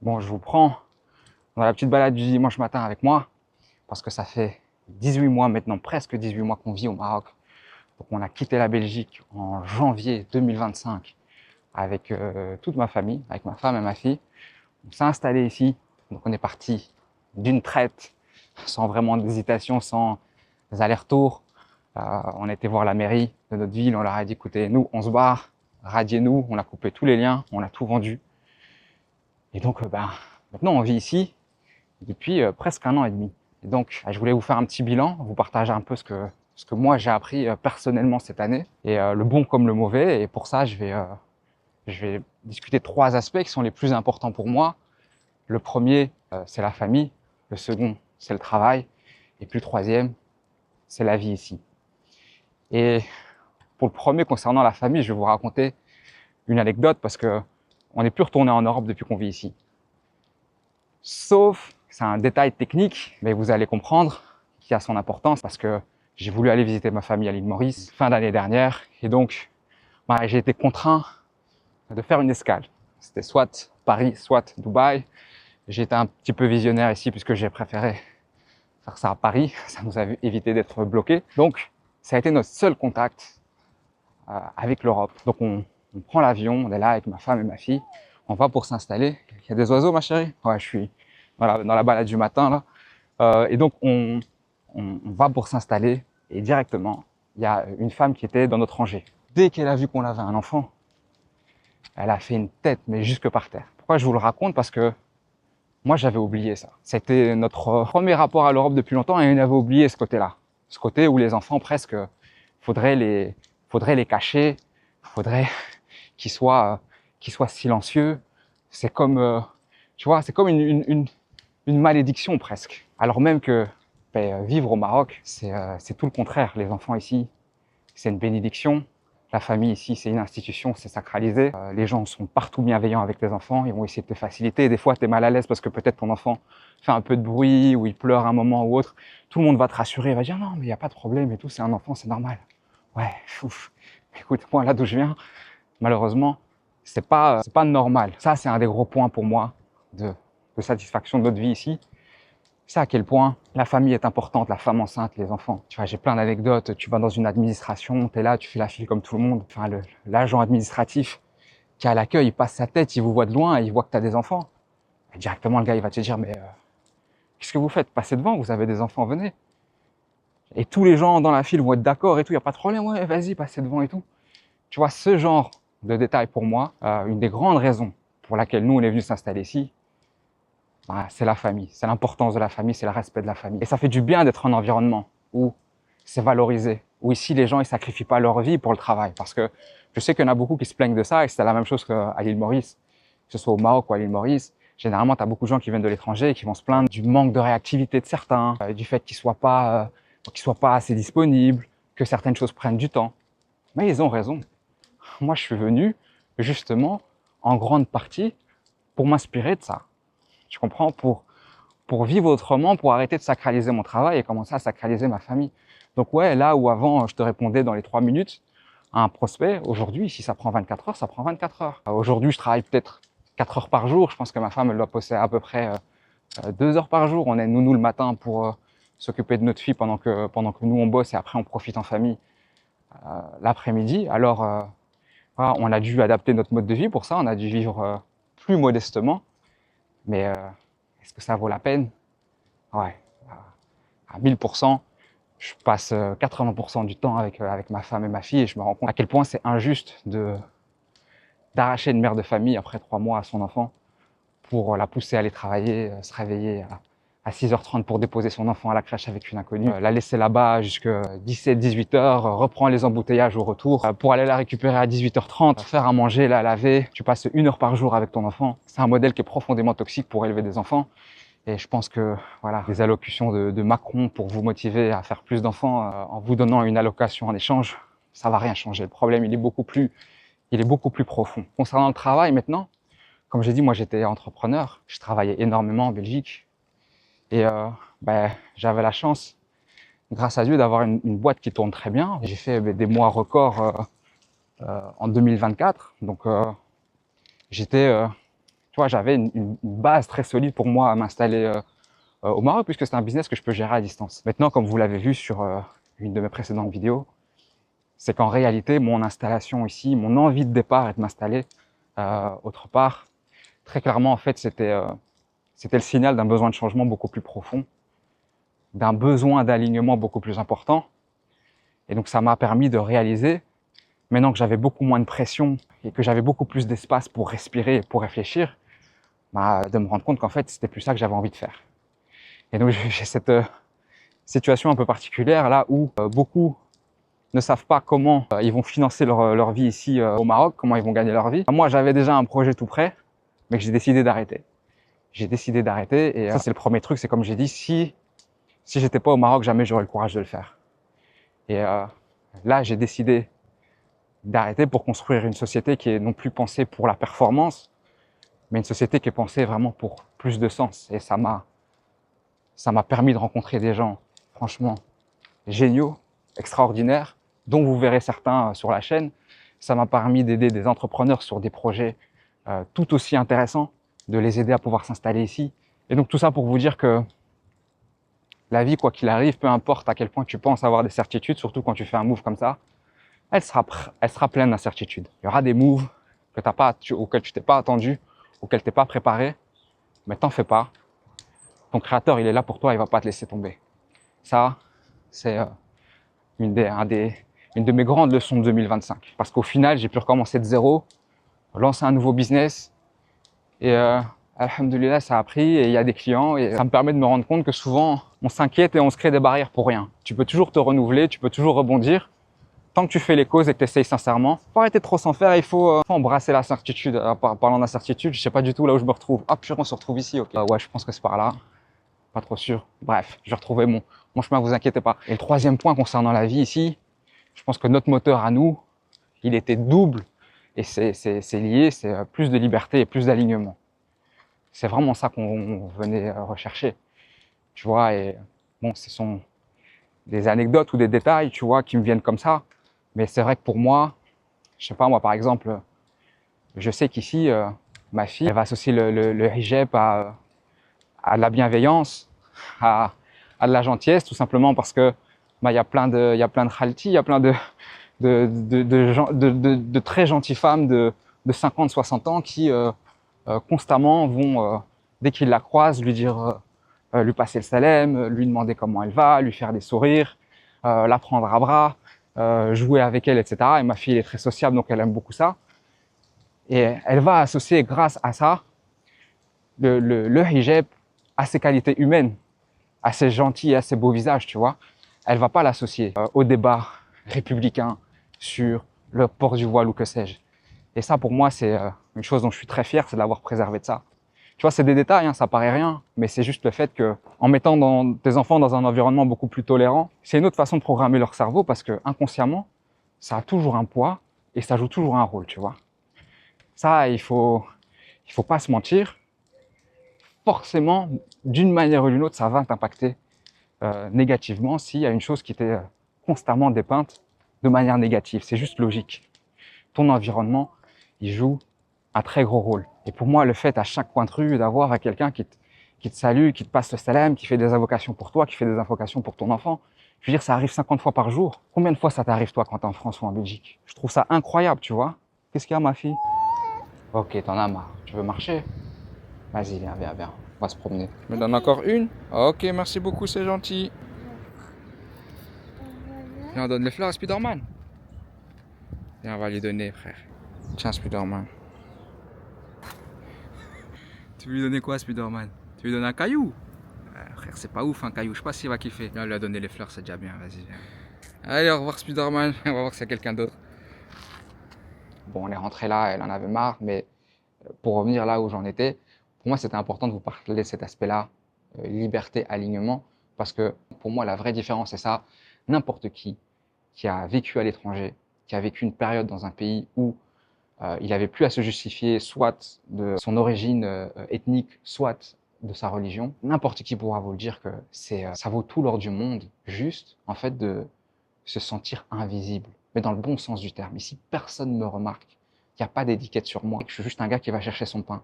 Bon, je vous prends dans la petite balade du dimanche matin avec moi, parce que ça fait 18 mois maintenant, presque 18 mois qu'on vit au Maroc. Donc on a quitté la Belgique en janvier 2025 avec toute ma famille, avec ma femme et ma fille. On s'est installé ici, donc on est parti d'une traite, sans vraiment d'hésitation, sans allers-retours. On a été voir la mairie de notre ville, on leur a dit écoutez, nous on se barre, radiez-nous, on a coupé tous les liens, on a tout vendu. Et donc maintenant on vit ici depuis presque 1 an et demi. Et donc je voulais vous faire un petit bilan, vous partager un peu ce que moi j'ai appris personnellement cette année, et le bon comme le mauvais. Et pour ça je vais discuter de 3 aspects qui sont les plus importants pour moi. Le premier, c'est la famille. Le second, c'est le travail. Et puis le troisième, c'est la vie ici. Et pour le premier, concernant la famille, je vais vous raconter une anecdote parce que on n'est plus retourné en Europe depuis qu'on vit ici. Sauf, c'est un détail technique, mais vous allez comprendre qui a son importance parce que j'ai voulu aller visiter ma famille à l'île Maurice fin d'année dernière. Et donc, j'ai été contraint de faire une escale. C'était soit Paris, soit Dubaï. J'ai été un petit peu visionnaire ici puisque j'ai préféré faire ça à Paris. Ça nous a évité d'être bloqués. Donc, ça a été notre seul contact avec l'Europe. Donc, on prend l'avion, on est là avec ma femme et ma fille. On va pour s'installer. Il y a des oiseaux, ma chérie? Ouais, je suis dans la balade du matin, là. Et donc, on va pour s'installer. Et directement, il y a une femme qui était dans notre rangée. Dès qu'elle a vu qu'on avait un enfant, elle a fait une tête, mais jusque par terre. Pourquoi je vous le raconte? Parce que moi, j'avais oublié ça. C'était notre premier rapport à l'Europe depuis longtemps et on avait oublié ce côté-là. Ce côté où les enfants, presque, faudrait les cacher, faudrait qu'ils soient silencieux. C'est comme, tu vois, c'est comme une malédiction presque. Alors même que vivre au Maroc, c'est tout le contraire. Les enfants ici, c'est une bénédiction. La famille ici, c'est une institution, c'est sacralisé. Les gens sont partout bienveillants avec les enfants, ils vont essayer de te faciliter. Des fois, tu es mal à l'aise parce que peut-être ton enfant fait un peu de bruit ou il pleure un moment ou autre. Tout le monde va te rassurer, va dire non, mais il n'y a pas de problème et tout, c'est un enfant, c'est normal. Ouais, ouf. Écoute, moi là d'où je viens, malheureusement, c'est pas normal. Ça, c'est un des gros points pour moi de satisfaction de notre vie ici. C'est à quel point la famille est importante, la femme enceinte, les enfants. Tu vois, j'ai plein d'anecdotes. Tu vas dans une administration, tu es là, tu fais la file comme tout le monde. Enfin, l'agent administratif qui est à l'accueil, il passe sa tête, il vous voit de loin et il voit que tu as des enfants. Et directement, le gars, il va te dire, mais qu'est-ce que vous faites? Passez devant, vous avez des enfants, venez. Et tous les gens dans la file vont être d'accord et tout, il n'y a pas de problème, ouais, vas-y, passez devant et tout. Tu vois, ce genre de détails pour moi, une des grandes raisons pour laquelle nous, on est venu s'installer ici, c'est la famille, c'est l'importance de la famille, c'est le respect de la famille. Et ça fait du bien d'être en environnement où c'est valorisé, où ici les gens ils sacrifient pas leur vie pour le travail. Parce que je sais qu'il y en a beaucoup qui se plaignent de ça et c'est la même chose qu'à l'île Maurice, que ce soit au Maroc ou à l'île Maurice. Généralement, tu as beaucoup de gens qui viennent de l'étranger et qui vont se plaindre du manque de réactivité de certains, du fait qu'ils soient pas assez disponibles, que certaines choses prennent du temps. Mais ils ont raison. Moi, je suis venu justement en grande partie pour m'inspirer de ça. Tu comprends? Pour vivre autrement, pour arrêter de sacraliser mon travail et commencer à sacraliser ma famille. Donc ouais, là où avant je te répondais dans les 3 minutes à un prospect, aujourd'hui, si ça prend 24 heures, ça prend 24 heures. Aujourd'hui, je travaille peut-être 4 heures par jour. Je pense que ma femme, elle doit bosser à peu près 2 heures par jour. On est nounou le matin pour s'occuper de notre fille pendant que nous on bosse et après on profite en famille l'après-midi. Alors voilà, on a dû adapter notre mode de vie pour ça. On a dû vivre plus modestement. Mais est-ce que ça vaut la peine? Ouais, à 1000%. Je passe 80% du temps avec ma femme et ma fille et je me rends compte à quel point c'est injuste d'arracher une mère de famille après 3 mois à son enfant pour la pousser à aller travailler, se réveiller à 6h30 pour déposer son enfant à la crèche avec une inconnue, la laisser là-bas jusqu'à 17-18h, reprendre les embouteillages au retour pour aller la récupérer à 18h30, faire à manger, la laver. Tu passes 1 heure par jour avec ton enfant. C'est un modèle qui est profondément toxique pour élever des enfants. Et je pense que voilà, les allocutions de Macron pour vous motiver à faire plus d'enfants en vous donnant une allocation en échange, ça va rien changer. Le problème, il est beaucoup plus profond. Concernant le travail maintenant, comme j'ai dit, moi j'étais entrepreneur, je travaillais énormément en Belgique et j'avais la chance, grâce à Dieu, d'avoir une boîte qui tourne très bien. J'ai fait des mois records en 2024, donc j'étais Tu vois, j'avais une base très solide pour moi à m'installer au Maroc, puisque c'est un business que je peux gérer à distance. Maintenant, comme vous l'avez vu sur une de mes précédentes vidéos, c'est qu'en réalité, mon installation ici, mon envie de départ et de m'installer autre part, très clairement, en fait, c'était le signal d'un besoin de changement beaucoup plus profond, d'un besoin d'alignement beaucoup plus important. Et donc, ça m'a permis de réaliser, maintenant que j'avais beaucoup moins de pression et que j'avais beaucoup plus d'espace pour respirer et pour réfléchir, de me rendre compte qu'en fait, c'était plus ça que j'avais envie de faire. Et donc, j'ai cette situation un peu particulière là où beaucoup ne savent pas comment ils vont financer leur vie ici au Maroc, comment ils vont gagner leur vie. Moi, j'avais déjà un projet tout prêt, mais que j'ai décidé d'arrêter. J'ai décidé d'arrêter et ça, c'est le premier truc, c'est comme j'ai dit, si j'étais pas au Maroc, jamais j'aurais le courage de le faire. Et là, j'ai décidé d'arrêter pour construire une société qui est non plus pensée pour la performance, mais une société qui est pensée vraiment pour plus de sens. Et ça m'a permis de rencontrer des gens, franchement, géniaux, extraordinaires, dont vous verrez certains sur la chaîne. Ça m'a permis d'aider des entrepreneurs sur des projets tout aussi intéressants, de les aider à pouvoir s'installer ici. Et donc tout ça pour vous dire que la vie, quoi qu'il arrive, peu importe à quel point tu penses avoir des certitudes, surtout quand tu fais un move comme ça, elle sera pleine d'incertitudes. Il y aura des moves auxquels tu t'es pas attendu, auxquels tu n'es pas préparé, mais t'en fais pas. Ton créateur, il est là pour toi, il va pas te laisser tomber. Ça, c'est une de mes grandes leçons de 2025. Parce qu'au final, j'ai pu recommencer de zéro, lancer un nouveau business et alhamdoulilah, ça a pris et il y a des clients et ça me permet de me rendre compte que souvent, on s'inquiète et on se crée des barrières pour rien. Tu peux toujours te renouveler, tu peux toujours rebondir. Tant que tu fais les causes et que tu essayes sincèrement, faut arrêter de trop s'en faire, il faut embrasser la certitude. Parlant d'incertitude, je sais pas du tout là où je me retrouve. Ah purée, on se retrouve ici, ok. Ouais, je pense que c'est par là. Pas trop sûr. Bref, je vais retrouver mon chemin, vous inquiétez pas. Et le troisième point concernant la vie ici, je pense que notre moteur à nous, il était double et c'est lié, c'est plus de liberté et plus d'alignement. C'est vraiment ça qu'on venait rechercher, tu vois. Et bon, ce sont des anecdotes ou des détails, tu vois, qui me viennent comme ça. Mais c'est vrai que pour moi, je sais pas, moi par exemple, je sais qu'ici, ma fille, elle va associer le hijab à de la bienveillance, à de la gentillesse, tout simplement parce que il y a plein de khalti, il y a plein de très gentilles femmes de 50, 60 ans qui constamment vont, dès qu'ils la croisent, lui dire, lui passer le salem, lui demander comment elle va, lui faire des sourires, la prendre à bras, jouer avec elle, etc. Et ma fille elle est très sociable, donc elle aime beaucoup ça. Et elle va associer, grâce à ça, le hijab à ses qualités humaines, à ses gentils et à ses beaux visages, tu vois. Elle va pas l'associer au débat républicain sur le port du voile ou que sais-je. Et ça, pour moi, c'est une chose dont je suis très fier, c'est d'avoir préservé de ça. Tu vois, c'est des détails, hein, ça paraît rien, mais c'est juste le fait que, en mettant tes enfants dans un environnement beaucoup plus tolérant, c'est une autre façon de programmer leur cerveau parce que inconsciemment, ça a toujours un poids et ça joue toujours un rôle, tu vois. Ça, il faut pas se mentir. Forcément, d'une manière ou d'une autre, ça va t'impacter négativement s'il y a une chose qui était constamment dépeinte de manière négative. C'est juste logique. Ton environnement, il joue un très gros rôle. Et pour moi, le fait à chaque coin de rue d'avoir quelqu'un qui te salue, qui te passe le salam, qui fait des invocations pour toi, qui fait des invocations pour ton enfant, je veux dire, ça arrive 50 fois par jour. Combien de fois ça t'arrive toi quand t'es en France ou en Belgique? Je trouve ça incroyable, tu vois. Qu'est-ce qu'il y a, ma fille? Ok, t'en as marre. Tu veux marcher? Vas-y, viens, viens, viens. On va se promener. Tu me donnes encore une? Ok, merci beaucoup, c'est gentil. Viens, on donne les fleurs à Spider-Man. Viens, on va lui donner, frère. Tiens, Spider-Man. Tu veux lui donner quoi, Spider-Man? Tu veux lui donner un caillou? Frère, c'est pas ouf un caillou, je sais pas s'il va kiffer. Viens, on lui a donné les fleurs, c'est déjà bien, vas-y, viens. Allez, au revoir Spider-Man, on va voir s'il y a quelqu'un d'autre. Bon, on est rentré là, elle en avait marre, mais pour revenir là où j'en étais, pour moi c'était important de vous parler de cet aspect-là, liberté, alignement, parce que pour moi la vraie différence c'est ça, n'importe qui a vécu à l'étranger, qui a vécu une période dans un pays où il n'avait plus à se justifier soit de son origine ethnique, soit de sa religion. N'importe qui pourra vous le dire que ça vaut tout l'or du monde, juste en fait de se sentir invisible, mais dans le bon sens du terme. Ici, personne ne me remarque, il n'y a pas d'étiquette sur moi, je suis juste un gars qui va chercher son pain.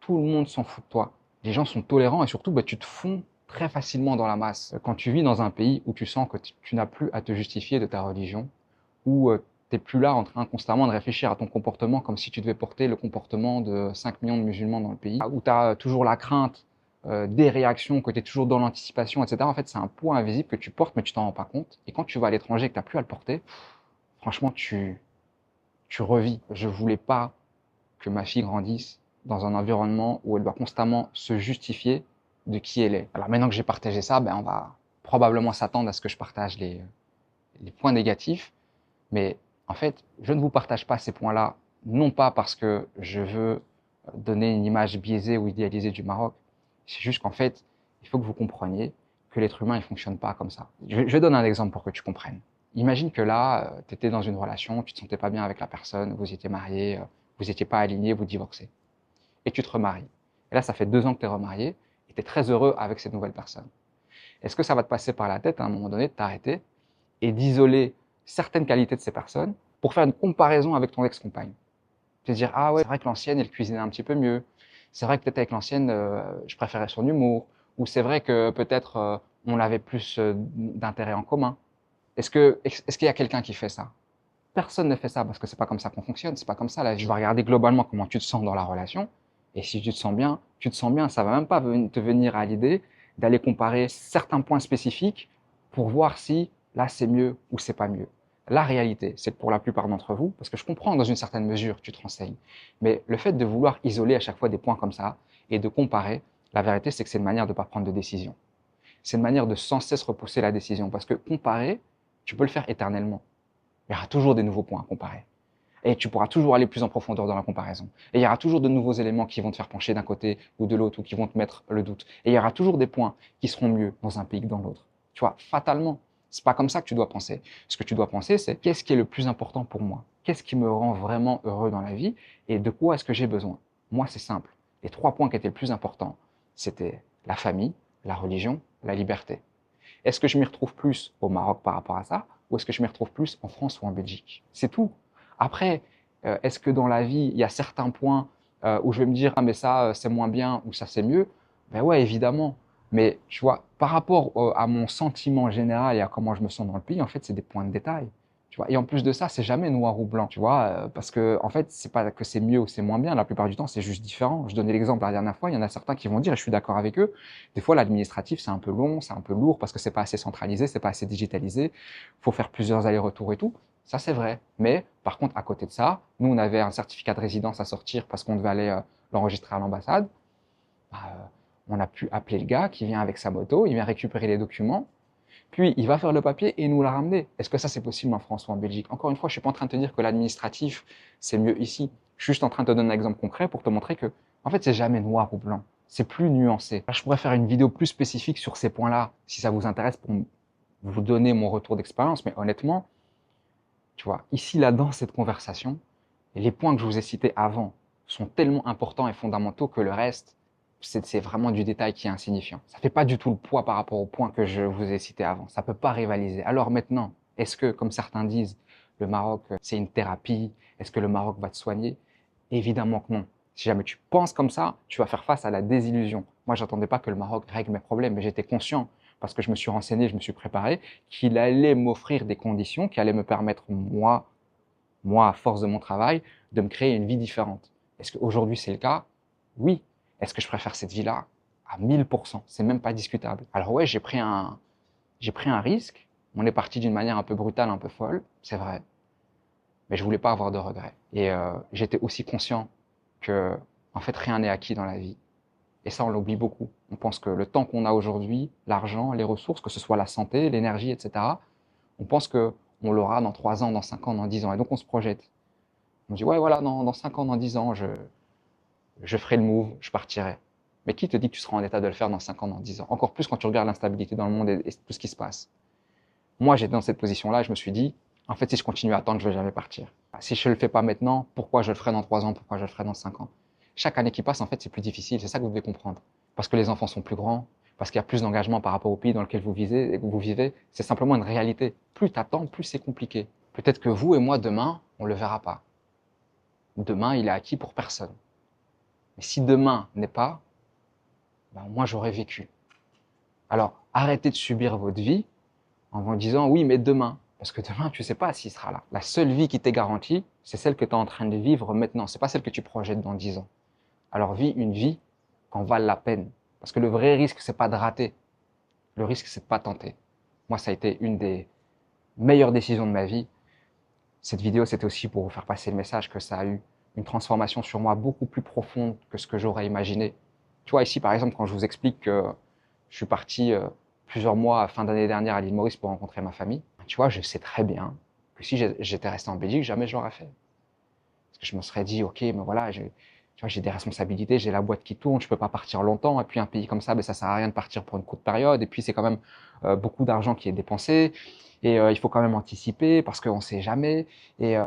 Tout le monde s'en fout de toi. Les gens sont tolérants et surtout, tu te fonds très facilement dans la masse. Quand tu vis dans un pays où tu sens que tu n'as plus à te justifier de ta religion, où tu n'es plus là en train constamment de réfléchir à ton comportement comme si tu devais porter le comportement de 5 millions de musulmans dans le pays, où tu as toujours la crainte des réactions, que tu es toujours dans l'anticipation, etc. En fait, c'est un poids invisible que tu portes, mais tu t'en rends pas compte. Et quand tu vas à l'étranger et que tu n'as plus à le porter, franchement, tu revis. Je voulais pas que ma fille grandisse dans un environnement où elle doit constamment se justifier de qui elle est. Alors maintenant que j'ai partagé ça, on va probablement s'attendre à ce que je partage les points négatifs, mais en fait, je ne vous partage pas ces points-là, non pas parce que je veux donner une image biaisée ou idéalisée du Maroc, c'est juste qu'en fait, il faut que vous compreniez que l'être humain, il fonctionne pas comme ça. Je donne un exemple pour que tu comprennes. Imagine que là, tu étais dans une relation, tu te sentais pas bien avec la personne, vous étiez mariés, vous n'étiez pas alignés, vous divorcez. Et tu te remaries. Et là, ça fait 2 ans que tu es remarié et tu es très heureux avec cette nouvelle personne. Est-ce que ça va te passer par la tête à un moment donné de t'arrêter et d'isoler certaines qualités de ces personnes pour faire une comparaison avec ton ex-compagne? Te dire, ah ouais, c'est vrai que l'ancienne, elle cuisinait un petit peu mieux. C'est vrai que peut-être avec l'ancienne, je préférais son humour. Ou c'est vrai que peut-être on avait plus d'intérêts en commun. Est-ce qu'il y a quelqu'un qui fait ça? Personne ne fait ça parce que c'est pas comme ça qu'on fonctionne, c'est pas comme ça la vie. Je vais regarder globalement comment tu te sens dans la relation. Et si tu te sens bien, tu te sens bien. Ça va même pas te venir à l'idée d'aller comparer certains points spécifiques pour voir si là c'est mieux ou c'est pas mieux. La réalité, c'est que pour la plupart d'entre vous, parce que je comprends dans une certaine mesure, tu te renseignes, mais le fait de vouloir isoler à chaque fois des points comme ça et de comparer, la vérité c'est que c'est une manière de ne pas prendre de décision. C'est une manière de sans cesse repousser la décision parce que comparer, tu peux le faire éternellement. Il y aura toujours des nouveaux points à comparer. Et tu pourras toujours aller plus en profondeur dans la comparaison. Et il y aura toujours de nouveaux éléments qui vont te faire pencher d'un côté ou de l'autre ou qui vont te mettre le doute. Et il y aura toujours des points qui seront mieux dans un pays que dans l'autre. Tu vois, fatalement. C'est pas comme ça que tu dois penser. Ce que tu dois penser, c'est qu'est-ce qui est le plus important pour moi? Qu'est-ce qui me rend vraiment heureux dans la vie? Et de quoi est-ce que j'ai besoin? Moi, c'est simple. Les 3 points qui étaient le plus importants, c'était la famille, la religion, la liberté. Est-ce que je m'y retrouve plus au Maroc par rapport à ça? Ou est-ce que je m'y retrouve plus en France ou en Belgique? C'est tout. Après, est-ce que dans la vie, il y a certains points où je vais me dire, ah mais ça c'est moins bien ou ça c'est mieux? Ben ouais, évidemment. Mais tu vois, par rapport à mon sentiment général et à comment je me sens dans le pays, en fait, c'est des points de détail. Tu vois, et en plus de ça, c'est jamais noir ou blanc, tu vois, parce que en fait, c'est pas que c'est mieux ou c'est moins bien. La plupart du temps, c'est juste différent. Je donnais l'exemple la dernière fois. Il y en a certains qui vont dire, et je suis d'accord avec eux, des fois l'administratif c'est un peu long, c'est un peu lourd parce que c'est pas assez centralisé, c'est pas assez digitalisé. Faut faire plusieurs allers-retours et tout. Ça, c'est vrai. Mais par contre, à côté de ça, nous, on avait un certificat de résidence à sortir parce qu'on devait aller l'enregistrer à l'ambassade. Bah, on a pu appeler le gars qui vient avec sa moto, il vient récupérer les documents, puis il va faire le papier et nous l'a ramené. Est-ce que ça, c'est possible en France ou en Belgique? Encore une fois, je suis pas en train de te dire que l'administratif, c'est mieux ici. Je suis juste en train de te donner un exemple concret pour te montrer que, en fait, c'est jamais noir ou blanc. C'est plus nuancé. Je pourrais faire une vidéo plus spécifique sur ces points-là, si ça vous intéresse, pour vous donner mon retour d'expérience. Mais honnêtement, tu vois, ici, là, dans cette conversation, les points que je vous ai cités avant sont tellement importants et fondamentaux que le reste, c'est vraiment du détail qui est insignifiant. Ça fait pas du tout le poids par rapport aux points que je vous ai cités avant. Ça peut pas rivaliser. Alors maintenant, est-ce que, comme certains disent, le Maroc, c'est une thérapie? Est-ce que le Maroc va te soigner? Évidemment que non. Si jamais tu penses comme ça, tu vas faire face à la désillusion. Moi, j'attendais pas que le Maroc règle mes problèmes, mais j'étais conscient, parce que je me suis renseigné, je me suis préparé, qu'il allait m'offrir des conditions qui allaient me permettre, moi, à force de mon travail, de me créer une vie différente. Est-ce qu'aujourd'hui c'est le cas? Oui. Est-ce que je préfère cette vie-là? À 1000%. C'est même pas discutable. Alors ouais, j'ai pris un risque. On est parti d'une manière un peu brutale, un peu folle, c'est vrai. Mais je voulais pas avoir de regrets. Et j'étais aussi conscient que, en fait, rien n'est acquis dans la vie. Et ça, on l'oublie beaucoup. On pense que le temps qu'on a aujourd'hui, l'argent, les ressources, que ce soit la santé, l'énergie, etc., on pense que on l'aura dans 3 ans, dans 5 ans, dans 10 ans. Et donc, on se projette. On dit, ouais, voilà, dans 5 ans, dans 10 ans, je ferai le move, je partirai. Mais qui te dit que tu seras en état de le faire dans 5 ans, dans 10 ans? Encore plus quand tu regardes l'instabilité dans le monde et tout ce qui se passe. Moi, j'étais dans cette position-là et je me suis dit, en fait, si je continue à attendre, je vais jamais partir. Si je le fais pas maintenant, pourquoi je le ferai dans 3 ans? Pourquoi je le ferai dans 5 ans? Chaque année qui passe, en fait, c'est plus difficile. C'est ça que vous devez comprendre. Parce que les enfants sont plus grands, parce qu'il y a plus d'engagement par rapport au pays dans lequel vous vivez. C'est simplement une réalité. Plus tu attends, plus c'est compliqué. Peut-être que vous et moi, demain, on le verra pas. Demain, il est acquis pour personne. Mais si demain n'est pas, ben moi j'aurais vécu. Alors arrêtez de subir votre vie en vous disant oui mais demain. Parce que demain tu sais pas s'il sera là. La seule vie qui t'est garantie, c'est celle que tu es en train de vivre maintenant. C'est pas celle que tu projettes dans 10 ans. Alors vis une vie qu'en vale la peine. Parce que le vrai risque, c'est pas de rater. Le risque, c'est de pas tenter. Moi, ça a été une des meilleures décisions de ma vie. Cette vidéo, c'était aussi pour vous faire passer le message que ça a eu une transformation sur moi beaucoup plus profonde que ce que j'aurais imaginé. Tu vois, ici, par exemple, quand je vous explique que je suis parti plusieurs mois à fin d'année dernière à l'île Maurice pour rencontrer ma famille, tu vois, je sais très bien que si j'étais resté en Belgique, jamais je l'aurais fait. Parce que je me serais dit, ok, mais voilà, tu vois, j'ai des responsabilités, j'ai la boîte qui tourne, je peux pas partir longtemps. Et puis un pays comme ça, ben, ça sert à rien de partir pour une courte période. Et puis c'est quand même beaucoup d'argent qui est dépensé. Et il faut quand même anticiper parce qu'on sait jamais. Et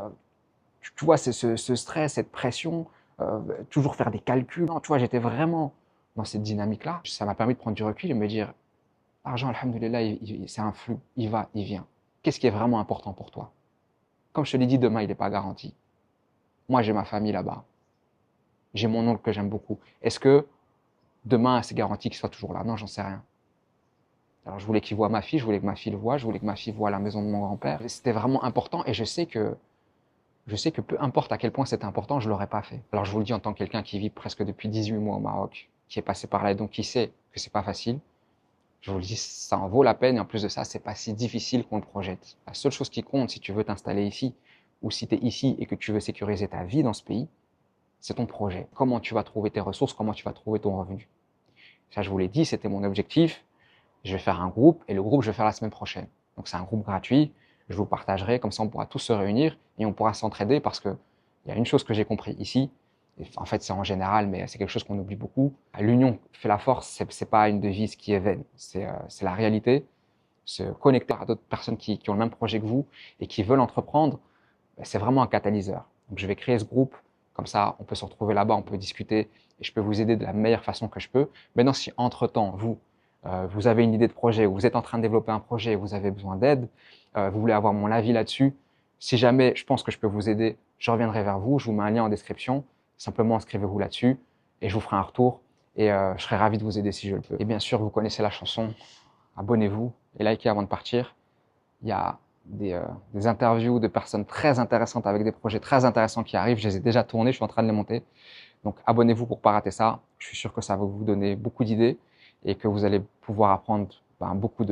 tu vois, c'est ce stress, cette pression, toujours faire des calculs. Non, tu vois, j'étais vraiment dans cette dynamique-là. Ça m'a permis de prendre du recul et me dire, l'argent, alhamdoulilah, c'est un flux, il va, il vient. Qu'est-ce qui est vraiment important pour toi? Comme je te l'ai dit, demain, il n'est pas garanti. Moi, j'ai ma famille là-bas. J'ai mon oncle que j'aime beaucoup. Est-ce que demain, c'est garanti qu'il soit toujours là? Non, j'en sais rien. Alors, je voulais qu'il voie ma fille, je voulais que ma fille le voie, je voulais que ma fille voie la maison de mon grand-père. C'était vraiment important et je sais que peu importe à quel point c'était important, je l'aurais pas fait. Alors, je vous le dis en tant que quelqu'un qui vit presque depuis 18 mois au Maroc, qui est passé par là et donc qui sait que c'est pas facile. Je vous le dis, ça en vaut la peine et en plus de ça, c'est pas si difficile qu'on le projette. La seule chose qui compte si tu veux t'installer ici ou si tu es ici et que tu veux sécuriser ta vie dans ce pays, c'est ton projet. Comment tu vas trouver tes ressources, comment tu vas trouver ton revenu. Ça, je vous l'ai dit, c'était mon objectif. Je vais faire un groupe et le groupe, je vais faire la semaine prochaine. Donc, c'est un groupe gratuit. Je vous partagerai, comme ça, on pourra tous se réunir et on pourra s'entraider parce que il y a une chose que j'ai compris ici. Et en fait, c'est en général, mais c'est quelque chose qu'on oublie beaucoup. L'union fait la force. C'est pas une devise qui est vaine. C'est la réalité. Se connecter à d'autres personnes qui ont le même projet que vous et qui veulent entreprendre, c'est vraiment un catalyseur. Donc, je vais créer ce groupe. Comme ça, on peut se retrouver là-bas, on peut discuter et je peux vous aider de la meilleure façon que je peux. Maintenant, si entre-temps, vous avez une idée de projet, ou vous êtes en train de développer un projet et vous avez besoin d'aide, vous voulez avoir mon avis là-dessus, si jamais je pense que je peux vous aider, je reviendrai vers vous, je vous mets un lien en description, simplement inscrivez-vous là-dessus et je vous ferai un retour et je serai ravi de vous aider si je le peux. Et bien sûr, vous connaissez la chanson, abonnez-vous et likez avant de partir. Il y a des interviews de personnes très intéressantes avec des projets très intéressants qui arrivent. Je les ai déjà tournés, je suis en train de les monter. Donc abonnez-vous pour pas rater ça. Je suis sûr que ça va vous donner beaucoup d'idées et que vous allez pouvoir apprendre beaucoup